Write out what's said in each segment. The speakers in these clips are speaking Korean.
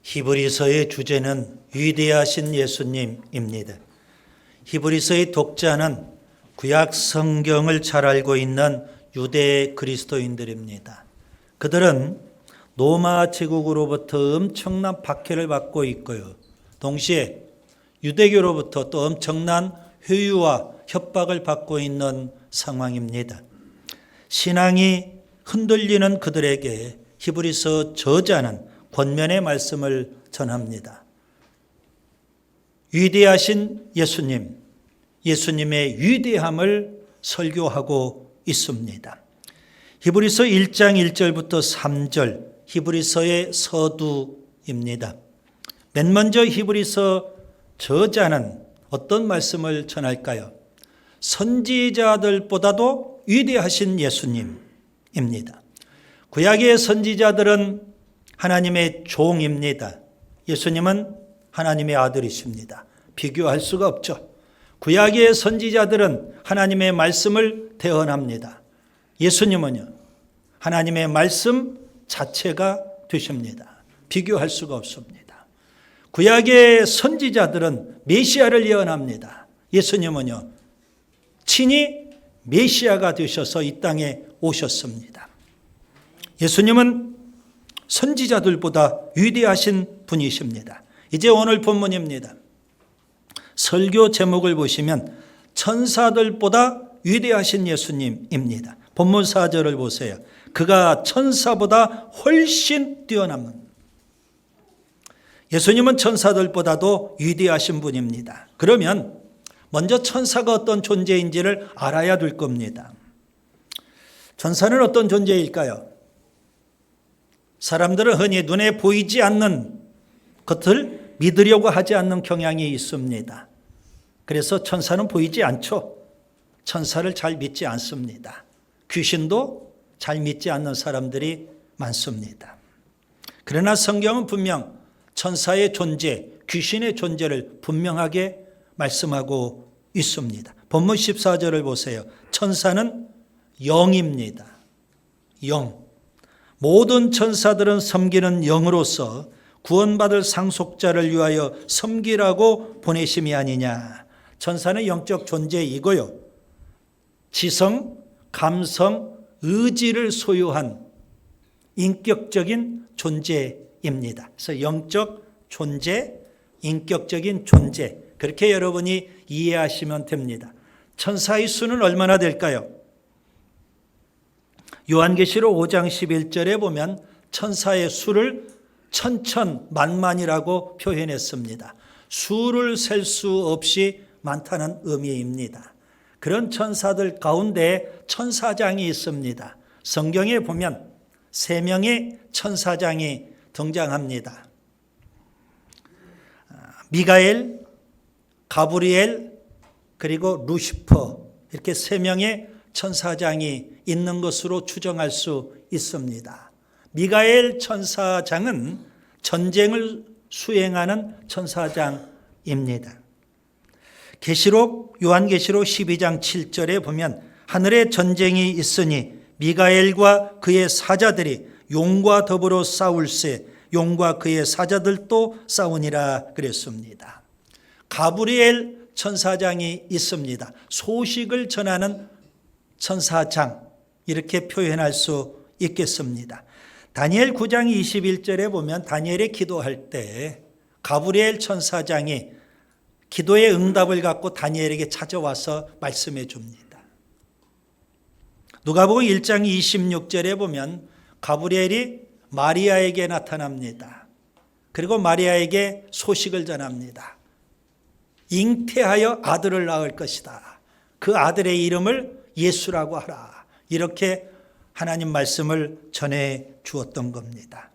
히브리서의 주제는 위대하신 예수님입니다. 히브리서의 독자는 구약 성경을 잘 알고 있는 유대 그리스도인들입니다. 그들은 로마 제국으로부터 엄청난 박해를 받고 있고요. 동시에 유대교로부터 또 엄청난 회유와 협박을 받고 있는 상황입니다. 신앙이 흔들리는 그들에게 히브리서 저자는 권면의 말씀을 전합니다. 위대하신 예수님, 예수님의 위대함을 설교하고 있습니다. 히브리서 1장 1절부터 3절, 히브리서의 서두입니다. 맨 먼저 히브리서 저자는 어떤 말씀을 전할까요? 선지자들보다도 위대하신 예수님입니다. 구약의 선지자들은 하나님의 종입니다. 예수님은 하나님의 아들이십니다. 비교할 수가 없죠. 구약의 선지자들은 하나님의 말씀을 대언합니다. 예수님은요, 하나님의 말씀 자체가 되십니다. 비교할 수가 없습니다. 구약의 선지자들은 메시아를 예언합니다. 예수님은요, 친히 메시아가 되셔서 이 땅에 오셨습니다. 예수님은 선지자들보다 위대하신 분이십니다. 이제 오늘 본문입니다. 설교 제목을 보시면 천사들보다 위대하신 예수님입니다. 본문 4절을 보세요. 그가 천사보다 훨씬 뛰어남은, 예수님은 천사들보다도 위대하신 분입니다. 그러면 먼저 천사가 어떤 존재인지를 알아야 될 겁니다. 천사는 어떤 존재일까요? 사람들은 흔히 눈에 보이지 않는 것을 믿으려고 하지 않는 경향이 있습니다. 그래서 천사는 보이지 않죠. 천사를 잘 믿지 않습니다. 귀신도 잘 믿지 않는 사람들이 많습니다. 그러나 성경은 분명 천사의 존재, 귀신의 존재를 분명하게 말씀하고 있습니다. 본문 14절을 보세요. 천사는 영입니다. 영. 모든 천사들은 섬기는 영으로서 구원받을 상속자를 위하여 섬기라고 보내심이 아니냐. 천사는 영적 존재이고요, 지성, 감성, 의지를 소유한 인격적인 존재입니다. 그래서 영적 존재, 인격적인 존재, 그렇게 여러분이 이해하시면 됩니다. 천사의 수는 얼마나 될까요? 요한계시록 5장 11절에 보면 천사의 수를 천천만만이라고 표현했습니다. 수를 셀 수 없이 많다는 의미입니다. 그런 천사들 가운데 천사장이 있습니다. 성경에 보면 3명의 천사장이 등장합니다. 미가엘, 가브리엘, 그리고 루시퍼, 이렇게 3명의 천사장이 있는 것으로 추정할 수 있습니다. 미가엘 천사장은 전쟁을 수행하는 천사장입니다. 요한계시록 12장 7절에 보면 하늘에 전쟁이 있으니 미가엘과 그의 사자들이 용과 더불어 싸울세 용과 그의 사자들도 싸우니라 그랬습니다. 가브리엘 천사장이 있습니다. 소식을 전하는 천사장, 이렇게 표현할 수 있겠습니다. 다니엘 9장 21절에 보면 다니엘이 기도할 때 가브리엘 천사장이 기도의 응답을 갖고 다니엘에게 찾아와서 말씀해 줍니다. 누가복음 1장 26절에 보면 가브리엘이 마리아에게 나타납니다. 그리고 마리아에게 소식을 전합니다. 잉태하여 아들을 낳을 것이다. 그 아들의 이름을 예수라고 하라. 이렇게 하나님 말씀을 전해 주었던 겁니다.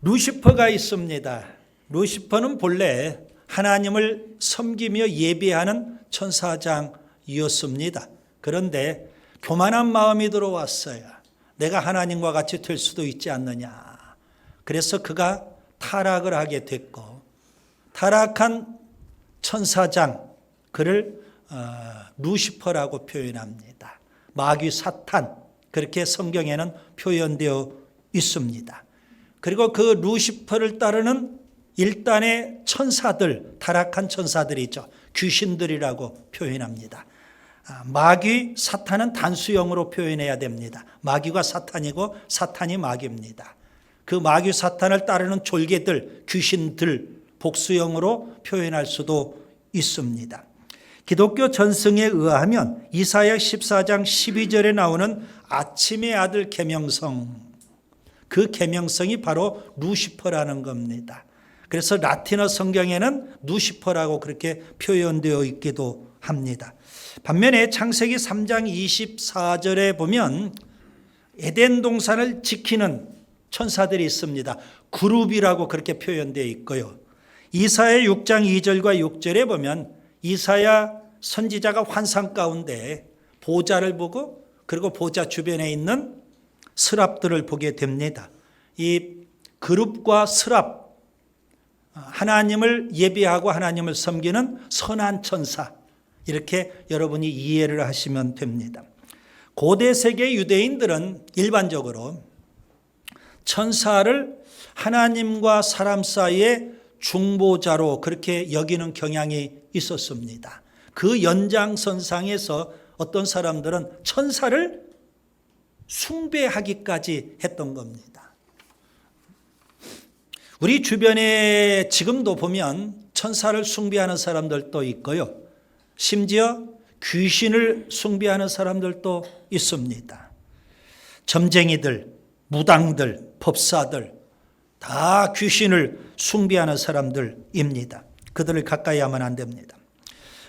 루시퍼가 있습니다. 루시퍼는 본래 하나님을 섬기며 예배하는 천사장이었습니다. 그런데 교만한 마음이 들어왔어요. 내가 하나님과 같이 될 수도 있지 않느냐. 그래서 그가 타락을 하게 됐고, 타락한 천사장, 그를 루시퍼라고 표현합니다. 마귀 사탄, 그렇게 성경에는 표현되어 있습니다. 그리고 그 루시퍼를 따르는 일단의 천사들, 타락한 천사들이죠. 귀신들이라고 표현합니다. 마귀, 사탄은 단수형으로 표현해야 됩니다. 마귀가 사탄이고 사탄이 마귀입니다. 그 마귀 사탄을 따르는 졸개들, 귀신들 복수형으로 표현할 수도 있습니다. 기독교 전승에 의하면 이사야 14장 12절에 나오는 아침의 아들 계명성, 그 계명성이 바로 루시퍼라는 겁니다. 그래서 라틴어 성경에는 루시퍼라고 그렇게 표현되어 있기도 합니다. 반면에 창세기 3장 24절에 보면 에덴 동산을 지키는 천사들이 있습니다. 그룹이라고 그렇게 표현되어 있고요. 이사야 6장 2절과 6절에 보면 이사야 선지자가 환상 가운데 보좌를 보고 그리고 보좌 주변에 있는 스랍들을 보게 됩니다. 이 그룹과 스랍, 하나님을 예배하고 하나님을 섬기는 선한 천사, 이렇게 여러분이 이해를 하시면 됩니다. 고대 세계 유대인들은 일반적으로 천사를 하나님과 사람 사이의 중보자로 그렇게 여기는 경향이 있었습니다. 그 연장선상에서 어떤 사람들은 천사를 숭배하기까지 했던 겁니다. 우리 주변에 지금도 보면 천사를 숭배하는 사람들도 있고요. 심지어 귀신을 숭배하는 사람들도 있습니다. 점쟁이들, 무당들, 법사들 다 귀신을 숭배하는 사람들입니다. 그들을 가까이 하면 안 됩니다.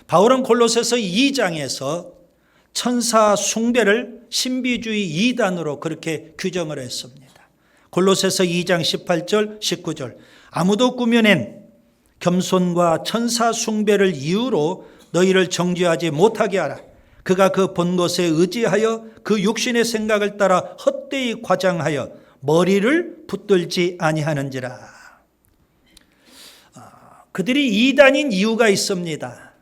바울은 골로새서 2장에서 천사 숭배를 신비주의 이단으로 그렇게 규정을 했습니다. 골로새서 2장 18절 19절 아무도 꾸며낸 겸손과 천사 숭배를 이유로 너희를 정죄하지 못하게 하라. 그가 그 본 것에 의지하여 그 육신의 생각을 따라 헛되이 과장하여 머리를 붙들지 아니하는지라. 그들이 이단인 이유가 있습니다.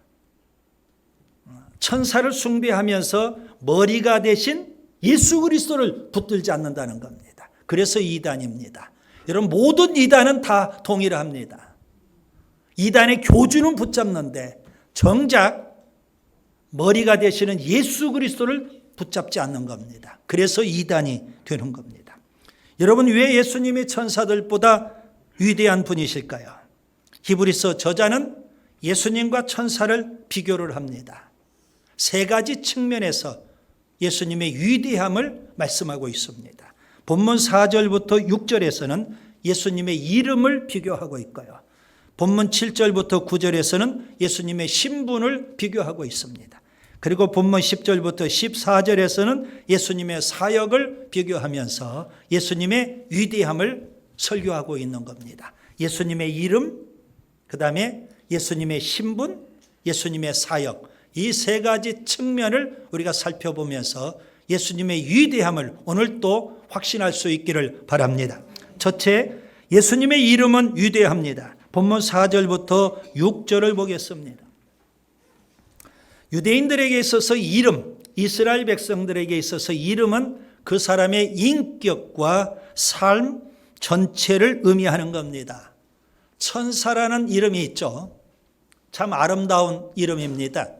천사를 숭배하면서 머리가 대신 예수 그리스도를 붙들지 않는다는 겁니다. 그래서 이단입니다. 여러분, 모든 이단은 다 동일합니다. 이단의 교주는 붙잡는데 정작 머리가 되시는 예수 그리스도를 붙잡지 않는 겁니다. 그래서 이단이 되는 겁니다. 여러분, 왜 예수님이 천사들보다 위대한 분이실까요? 히브리서 저자는 예수님과 천사를 비교를 합니다. 세 가지 측면에서 예수님의 위대함을 말씀하고 있습니다. 본문 4절부터 6절에서는 예수님의 이름을 비교하고 있고요. 본문 7절부터 9절에서는 예수님의 신분을 비교하고 있습니다. 그리고 본문 10절부터 14절에서는 예수님의 사역을 비교하면서 예수님의 위대함을 설교하고 있는 겁니다. 예수님의 이름, 그 다음에 예수님의 신분, 예수님의 사역, 이 세 가지 측면을 우리가 살펴보면서 예수님의 위대함을 오늘 또 확신할 수 있기를 바랍니다. 첫째, 예수님의 이름은 위대합니다. 본문 4절부터 6절을 보겠습니다. 유대인들에게 있어서 이름, 이스라엘 백성들에게 있어서 이름은 그 사람의 인격과 삶 전체를 의미하는 겁니다. 천사라는 이름이 있죠. 참 아름다운 이름입니다.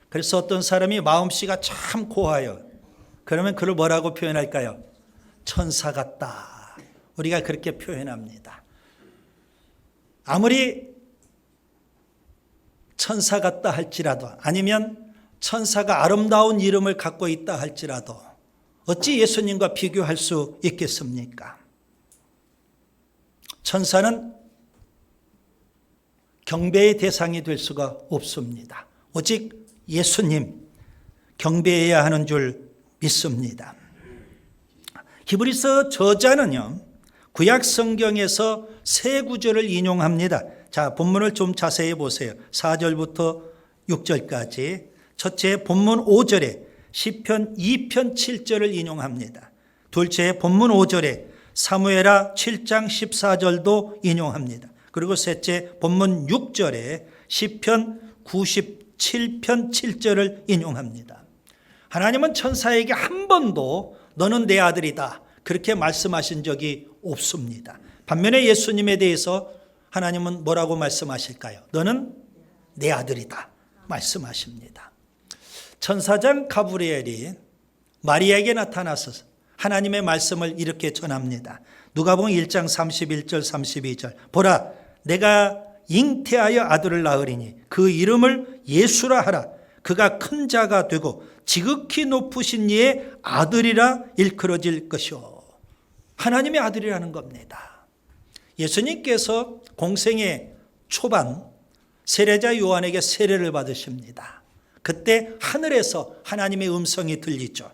그래서 어떤 사람이 마음씨가 참 고와요. 그러면 그를 뭐라고 표현할까요? 천사 같다. 우리가 그렇게 표현합니다. 아무리 천사 같다 할지라도, 아니면 천사가 아름다운 이름을 갖고 있다 할지라도 어찌 예수님과 비교할 수 있겠습니까? 천사는 경배의 대상이 될 수가 없습니다. 오직 예수님 경배해야 하는 줄 믿습니다. 히브리서 저자는요, 구약 성경에서 세 구절을 인용합니다. 자, 본문을 좀 자세히 보세요. 4절부터 6절까지. 첫째, 본문 5절에 시편 2편 7절을 인용합니다. 둘째, 본문 5절에 사무엘하 7장 14절도 인용합니다. 그리고 셋째, 본문 6절에 시편 97편 7절을 인용합니다. 하나님은 천사에게 한 번도 너는 내 아들이다 그렇게 말씀하신 적이 없습니다. 반면에 예수님에 대해서 하나님은 뭐라고 말씀하실까요? 너는 내 아들이다 말씀하십니다. 천사장 가브리엘이 마리아에게 나타나서 하나님의 말씀을 이렇게 전합니다. 누가복음 1장 31절 32절 보라 내가 잉태하여 아들을 낳으리니 그 이름을 예수라 하라. 그가 큰 자가 되고 지극히 높으신 이의 아들이라 일컬어질 것이요. 하나님의 아들이라는 겁니다. 예수님께서 공생의 초반 세례자 요한에게 세례를 받으십니다. 그때 하늘에서 하나님의 음성이 들리죠.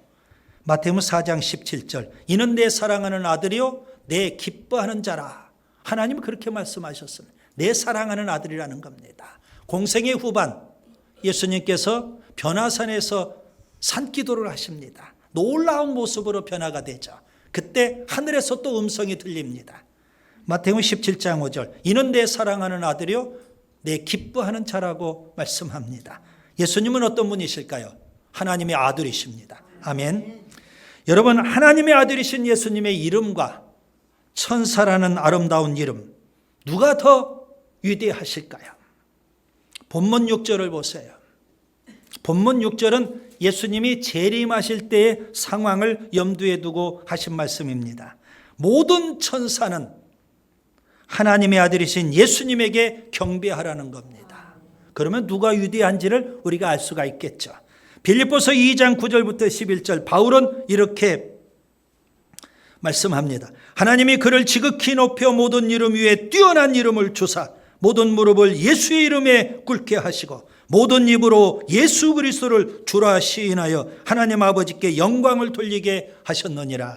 마태복음 4장 17절 이는 내 사랑하는 아들이요 내 기뻐하는 자라. 하나님은 그렇게 말씀하셨습니다. 내 사랑하는 아들이라는 겁니다. 공생의 후반 예수님께서 변화산에서 산기도를 하십니다. 놀라운 모습으로 변화가 되죠. 그때 하늘에서 또 음성이 들립니다. 마태복음 17장 5절 이는 내 사랑하는 아들이요 내 기뻐하는 자라고 말씀합니다. 예수님은 어떤 분이실까요? 하나님의 아들이십니다. 아멘. 여러분 하나님의 아들이신 예수님의 이름과 천사라는 아름다운 이름 누가 더 위대하실까요? 본문 6절을 보세요. 본문 6절은 예수님이 재림하실 때의 상황을 염두에 두고 하신 말씀입니다. 모든 천사는 하나님의 아들이신 예수님에게 경배하라는 겁니다. 그러면 누가 위대한지를 우리가 알 수가 있겠죠. 빌립보서 2장 9절부터 11절 바울은 이렇게 말씀합니다. 하나님이 그를 지극히 높여 모든 이름 위에 뛰어난 이름을 주사 모든 무릎을 예수의 이름에 꿇게 하시고 모든 입으로 예수 그리스도를 주라 시인하여 하나님 아버지께 영광을 돌리게 하셨느니라.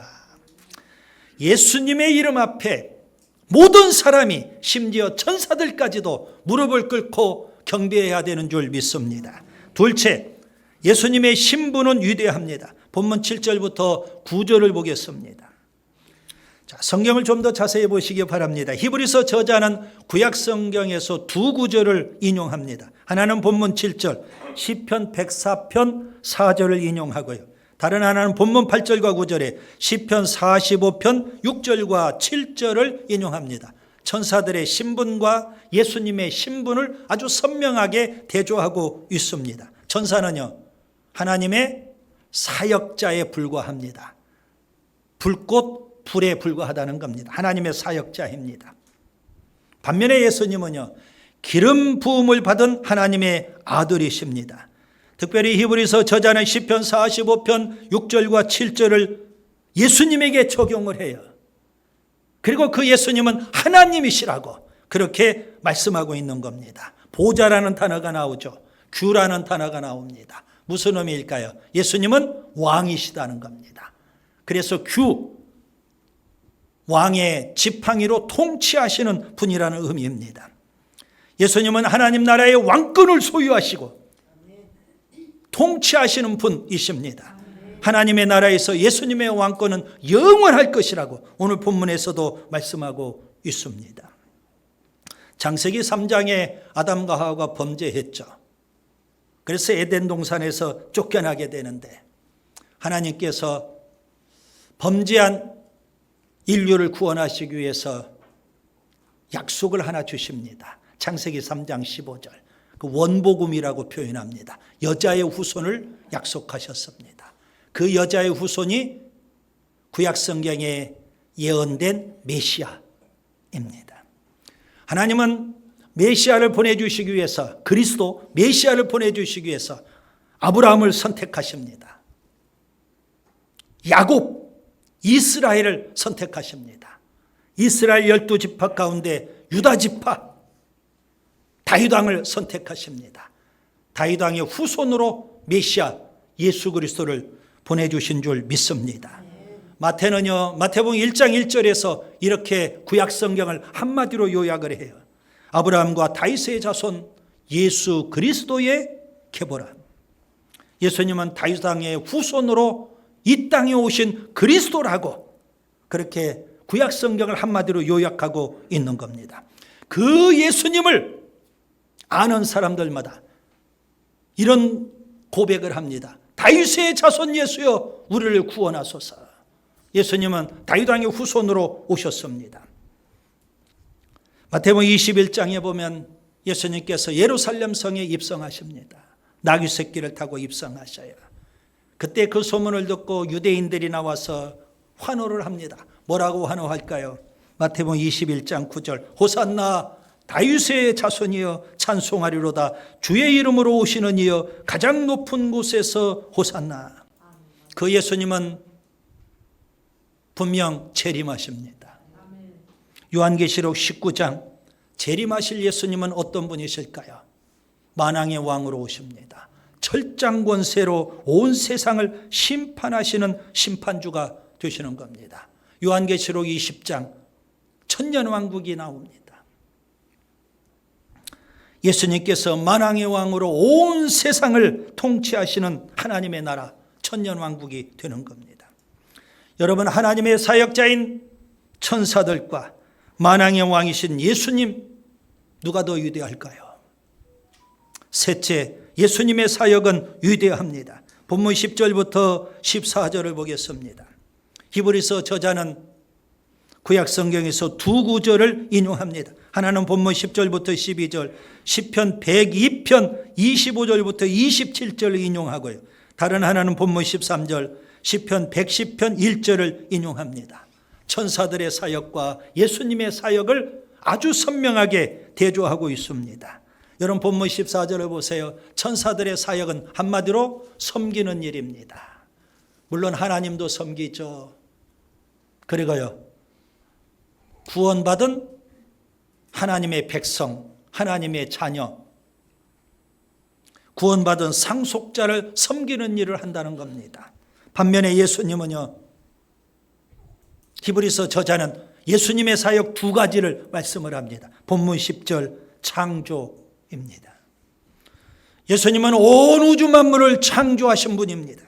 예수님의 이름 앞에 모든 사람이 심지어 천사들까지도 무릎을 꿇고 경배해야 되는 줄 믿습니다. 둘째, 예수님의 신분은 위대합니다. 본문 7절부터 9절을 보겠습니다. 자, 성경을 좀 더 자세히 보시기 바랍니다. 히브리서 저자는 구약 성경에서 두 구절을 인용합니다. 하나는 본문 7절 시편 104편 4절을 인용하고요. 다른 하나는 본문 8절과 9절에 시편 45편 6절과 7절을 인용합니다. 천사들의 신분과 예수님의 신분을 아주 선명하게 대조하고 있습니다. 천사는요 하나님의 사역자에 불과합니다. 불꽃 불에 불과하다는 겁니다. 하나님의 사역자입니다. 반면에 예수님은요 기름 부음을 받은 하나님의 아들이십니다. 특별히 히브리서 저자는 시편 45편 6절과 7절을 예수님에게 적용을 해요. 그리고 그 예수님은 하나님이시라고 그렇게 말씀하고 있는 겁니다. 보좌라는 단어가 나오죠. 규라는 단어가 나옵니다. 무슨 의미일까요? 예수님은 왕이시다는 겁니다. 그래서 규, 왕의 지팡이로 통치하시는 분이라는 의미입니다. 예수님은 하나님 나라의 왕권을 소유하시고 통치하시는 분이십니다. 하나님의 나라에서 예수님의 왕권은 영원할 것이라고 오늘 본문에서도 말씀하고 있습니다. 창세기 3장에 아담과 하와가 범죄했죠. 그래서 에덴 동산에서 쫓겨나게 되는데 하나님께서 범죄한 인류를 구원하시기 위해서 약속을 하나 주십니다. 창세기 3장 15절 그 원복음이라고 표현합니다. 여자의 후손을 약속하셨습니다. 그 여자의 후손이 구약 성경에 예언된 메시아입니다. 하나님은 메시아를 보내주시기 위해서 그리스도 메시아를 보내주시기 위해서 아브라함을 선택하십니다. 야곱 이스라엘을 선택하십니다. 이스라엘 12지파 가운데 유다지파 다윗 왕을 선택하십니다. 다윗 왕의 후손으로 메시아 예수 그리스도를 보내주신 줄 믿습니다. 마태는요 마태복음 1장 1절에서 이렇게 구약 성경을 한마디로 요약을 해요. 아브라함과 다윗의 자손 예수 그리스도의 계보라. 예수님은 다윗 왕의 후손으로 이 땅에 오신 그리스도라고 그렇게 구약 성경을 한마디로 요약하고 있는 겁니다. 그 예수님을 아는 사람들마다 이런 고백을 합니다. 다윗의 자손 예수여 우리를 구원하소서. 예수님은 다윗 왕의 후손으로 오셨습니다. 마태복음 21장에 보면 예수님께서 예루살렘 성에 입성하십니다. 나귀 새끼를 타고 입성하셔요. 그때 그 소문을 듣고 유대인들이 나와서 환호를 합니다. 뭐라고 환호할까요? 마태복음 21장 9절 호산나 다윗의 자손이여 찬송하리로다. 주의 이름으로 오시는 이여 가장 높은 곳에서 호산나. 그 예수님은 분명 재림하십니다. 요한계시록 19장 재림하실 예수님은 어떤 분이실까요? 만왕의 왕으로 오십니다. 철장 권세로 온 세상을 심판하시는 심판주가 되시는 겁니다. 요한계시록 20장 천년왕국이 나옵니다. 예수님께서 만왕의 왕으로 온 세상을 통치하시는 하나님의 나라 천년왕국이 되는 겁니다. 여러분, 하나님의 사역자인 천사들과 만왕의 왕이신 예수님, 누가 더 위대할까요? 셋째, 예수님의 사역은 위대합니다. 본문 10절부터 14절을 보겠습니다. 히브리서 저자는 구약 성경에서 두 구절을 인용합니다. 하나는 본문 10절부터 12절, 시편 102편 25절부터 27절을 인용하고요. 다른 하나는 본문 13절, 시편 110편 1절을 인용합니다. 천사들의 사역과 예수님의 사역을 아주 선명하게 대조하고 있습니다. 여러분, 본문 14절을 보세요. 천사들의 사역은 한마디로 섬기는 일입니다. 물론 하나님도 섬기죠. 그리고요, 구원받은 하나님의 백성, 하나님의 자녀, 구원받은 상속자를 섬기는 일을 한다는 겁니다. 반면에 예수님은요, 히브리서 저자는 예수님의 사역 두 가지를 말씀을 합니다. 본문 10절 창조입니다. 예수님은 온 우주 만물을 창조하신 분입니다.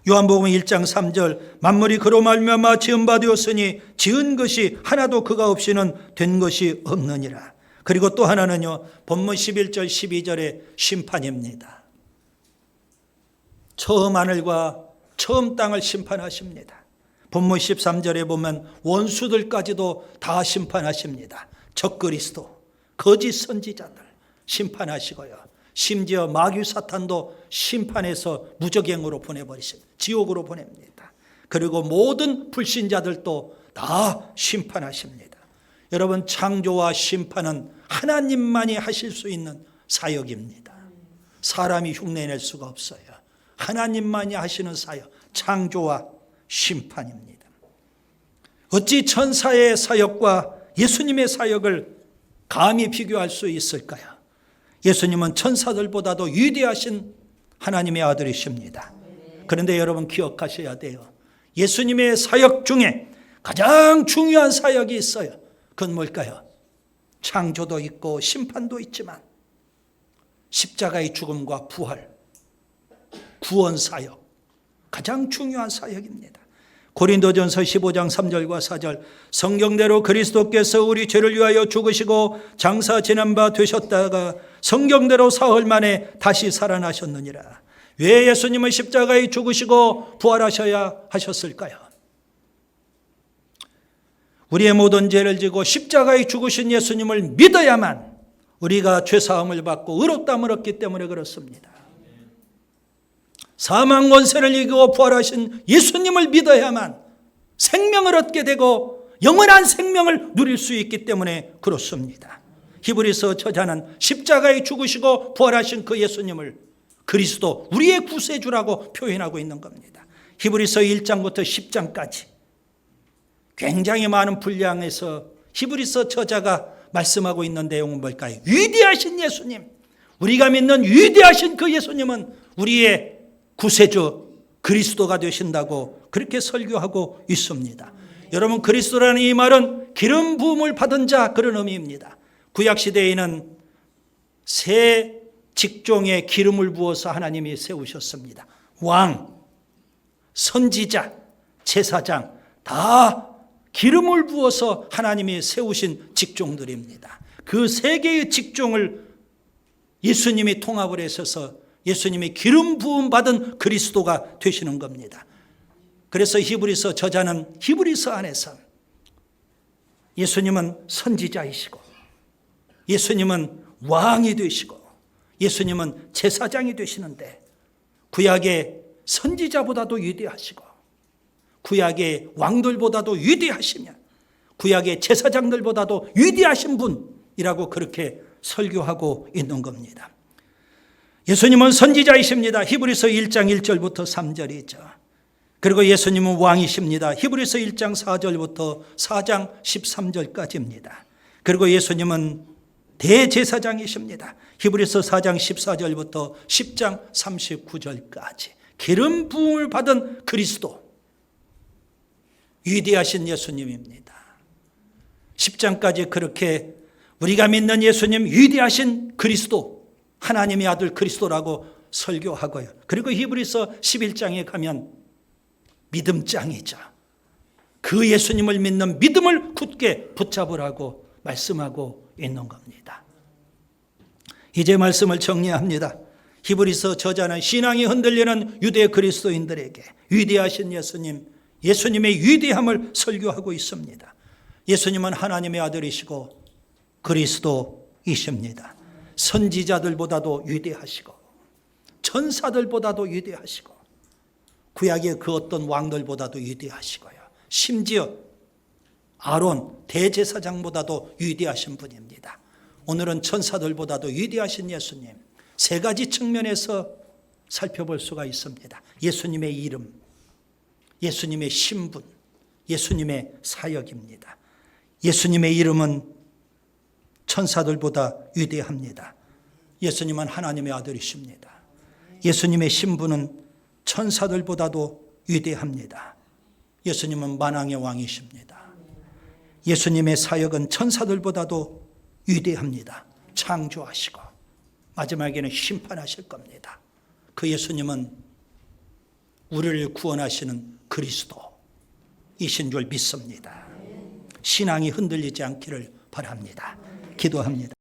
요한복음 1장 3절 만물이 그로 말미암아 지은 바 되었으니 지은 것이 하나도 그가 없이는 된 것이 없느니라. 그리고 또 하나는요, 본문 11절 12절의 심판입니다. 처음 하늘과 처음 땅을 심판하십니다. 본문 13절에 보면 원수들까지도 다 심판하십니다. 적그리스도, 거짓 선지자들 심판하시고요. 심지어 마귀 사탄도 심판해서 무적행으로 보내버리십니다. 지옥으로 보냅니다. 그리고 모든 불신자들도 다 심판하십니다. 여러분, 창조와 심판은 하나님만이 하실 수 있는 사역입니다. 사람이 흉내낼 수가 없어요. 하나님만이 하시는 사역, 창조와 심판입니다. 어찌 천사의 사역과 예수님의 사역을 감히 비교할 수 있을까요? 예수님은 천사들보다도 위대하신 하나님의 아들이십니다. 그런데 여러분, 기억하셔야 돼요. 예수님의 사역 중에 가장 중요한 사역이 있어요. 그건 뭘까요? 창조도 있고 심판도 있지만 십자가의 죽음과 부활, 구원 사역, 가장 중요한 사역입니다. 고린도전서 15장 3절과 4절 성경대로 그리스도께서 우리 죄를 위하여 죽으시고 장사 지난 바 되셨다가 성경대로 사흘 만에 다시 살아나셨느니라. 왜 예수님은 십자가에 죽으시고 부활하셔야 하셨을까요? 우리의 모든 죄를 지고 십자가에 죽으신 예수님을 믿어야만 우리가 죄사함을 받고 의롭다함을 얻기 때문에 그렇습니다. 사망 권세를 이기고 부활하신 예수님을 믿어야만 생명을 얻게 되고 영원한 생명을 누릴 수 있기 때문에 그렇습니다. 히브리서 저자는 십자가에 죽으시고 부활하신 그 예수님을 그리스도, 우리의 구세주라고 표현하고 있는 겁니다. 히브리서 1장부터 10장까지 굉장히 많은 분량에서 히브리서 저자가 말씀하고 있는 내용은 뭘까요? 위대하신 예수님, 우리가 믿는 위대하신 그 예수님은 우리의 구세주 그리스도가 되신다고 그렇게 설교하고 있습니다. 여러분, 그리스도라는 이 말은 기름 부음을 받은 자, 그런 의미입니다. 구약시대에는 세 직종의 기름을 부어서 하나님이 세우셨습니다. 왕, 선지자, 제사장, 다 기름을 부어서 하나님이 세우신 직종들입니다. 그 세 개의 직종을 예수님이 통합을 하셔서 예수님이 기름 부음 받은 그리스도가 되시는 겁니다. 그래서 히브리서 저자는 히브리서 안에서 예수님은 선지자이시고 예수님은 왕이 되시고 예수님은 제사장이 되시는데 구약의 선지자보다도 위대하시고 구약의 왕들보다도 위대하시며 구약의 제사장들보다도 위대하신 분이라고 그렇게 설교하고 있는 겁니다. 예수님은 선지자이십니다. 히브리서 1장 1절부터 3절이죠. 그리고 예수님은 왕이십니다. 히브리서 1장 4절부터 4장 13절까지입니다. 그리고 예수님은 대제사장이십니다. 히브리서 4장 14절부터 10장 39절까지 기름 부음을 받은 그리스도, 위대하신 예수님입니다. 10장까지 그렇게 우리가 믿는 예수님, 위대하신 그리스도, 하나님의 아들 그리스도라고 설교하고요. 그리고 히브리서 11장에 가면 믿음장이죠. 그 예수님을 믿는 믿음을 굳게 붙잡으라고 말씀하고 있는 겁니다. 이제 말씀을 정리합니다. 히브리서 저자는 신앙이 흔들리는 유대 그리스도인들에게 위대하신 예수님, 예수님의 위대함을 설교하고 있습니다. 예수님은 하나님의 아들이시고 그리스도이십니다. 선지자들보다도 위대하시고 천사들보다도 위대하시고 구약의 그 어떤 왕들보다도 위대하시고요. 심지어 아론 대제사장보다도 위대하신 분입니다. 오늘은 천사들보다도 위대하신 예수님, 세 가지 측면에서 살펴볼 수가 있습니다. 예수님의 이름, 예수님의 신분, 예수님의 사역입니다. 예수님의 이름은 천사들보다 위대합니다. 예수님은 하나님의 아들이십니다. 예수님의 신분은 천사들보다도 위대합니다. 예수님은 만왕의 왕이십니다. 예수님의 사역은 천사들보다도 위대합니다. 창조하시고 마지막에는 심판하실 겁니다. 그 예수님은 우리를 구원하시는 그리스도이신 줄 믿습니다. 신앙이 흔들리지 않기를 바랍니다. 기도합니다.